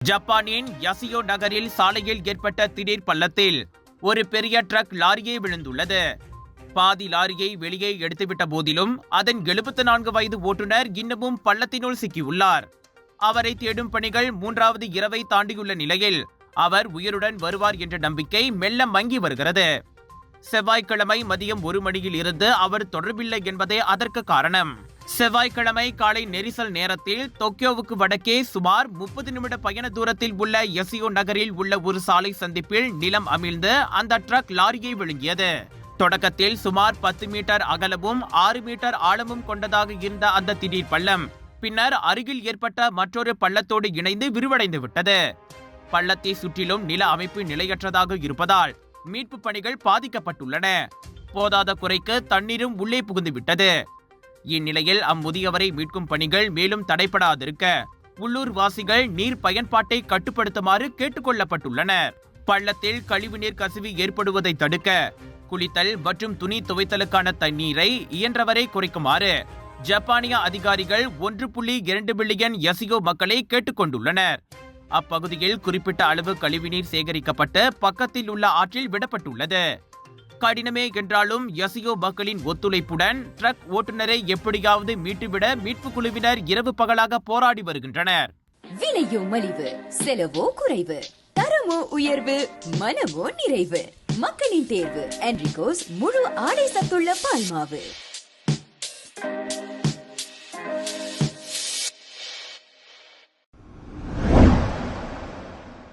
ஜப்பானின் யசியோ நகரில் சாலையில் ஏற்பட்ட திடீர் பள்ளத்தில் ஒரு பெரிய ட்ரக் லாரியே விழுந்துள்ளது. பாதி லாரியை வெளியே எடுத்துவிட்ட போதிலும் அதன் 74 வயது ஓட்டுநர் இன்னமும் பள்ளத்தினுள் சிக்கியுள்ளார். அவரை தேடும் பணிகள் 3வது இரவை தாண்டியுள்ள நிலையில் அவர் உயிருடன் வருவார் என்ற நம்பிக்கை மெல்ல மங்கி வருகிறது. செவ்வாய்க்கிழமை மதியம் 1 மணியில் இருந்து அவர் தொடர்பில்லை என்பதே அதற்கு காரணம். செவ்வாய்க்கிழமை காலை நெரிசல் நேரத்தில் டோக்கியோவுக்கு வடக்கே சுமார் 30 நிமிட பயண தூரத்தில் உள்ள யசியோ நகரில் உள்ள ஒரு சாலை சந்திப்பில் நிலம் அமிழ்ந்து அந்த ட்ரக் லாரியை விழுங்கியது. தொடக்கத்தில் சுமார் 10 மீட்டர் அகலமும் 6 மீட்டர் ஆழமும் கொண்டதாக இருந்த அந்த திடீர் பள்ளம் பின்னர் அருகில் ஏற்பட்ட மற்றொரு பள்ளத்தோடு இணைந்து விரிவடைந்து விட்டது. பள்ளத்தை சுற்றிலும் நில அமைப்பு நிலையற்றதாக இருப்பதால் மீட்பு பணிகள் பாதிக்கப்பட்டுள்ளன. போதாத குறைக்கு தண்ணீரும் உள்ளே புகுந்து விட்டது. இந்நிலையில் அம்முதியவரை மீட்கும் பணிகள் மேலும் தடைபடாதிருக்க உள்ளூர் வாசிகள் நீர் பயன்பாட்டை கட்டுப்படுத்துமாறு கேட்டுக் கொள்ளப்பட்டுள்ளனர். பள்ளத்தில் கழிவுநீர் கசிவு ஏற்படுவதை தடுக்க குளித்தல் மற்றும் துணி துவைத்தலுக்கான தண்ணீரை இயன்றவரை குறைக்குமாறு ஜப்பானிய அதிகாரிகள் 1.2 பில்லியன் யசியோ மக்களை கேட்டுக் கொண்டுள்ளனர். அப்பகுதியில் குறிப்பிட்ட அளவு கழிவுநீர் சேகரிக்கப்பட்டு பக்கத்தில் உள்ள ஆற்றில் விடப்பட்டுள்ளது. கடினமே என்றாலும் யசியோ மக்களின் ஒத்துழைப்புடன் ட்ரக் ஓட்டுநரை எப்படியாவது மீட்டுவிட மீட்பு குழுவினர் இரவு பகலாக போராடி வருகின்றனர். விலையோ மலிவு, செலவோ குறைவு, தரமோ உயர்வு, மனமோ நிறைவு. மக்களின் தேர்வு என்ரிகோஸ் முழு ஆடை சத்துள்ள பால்மாவு.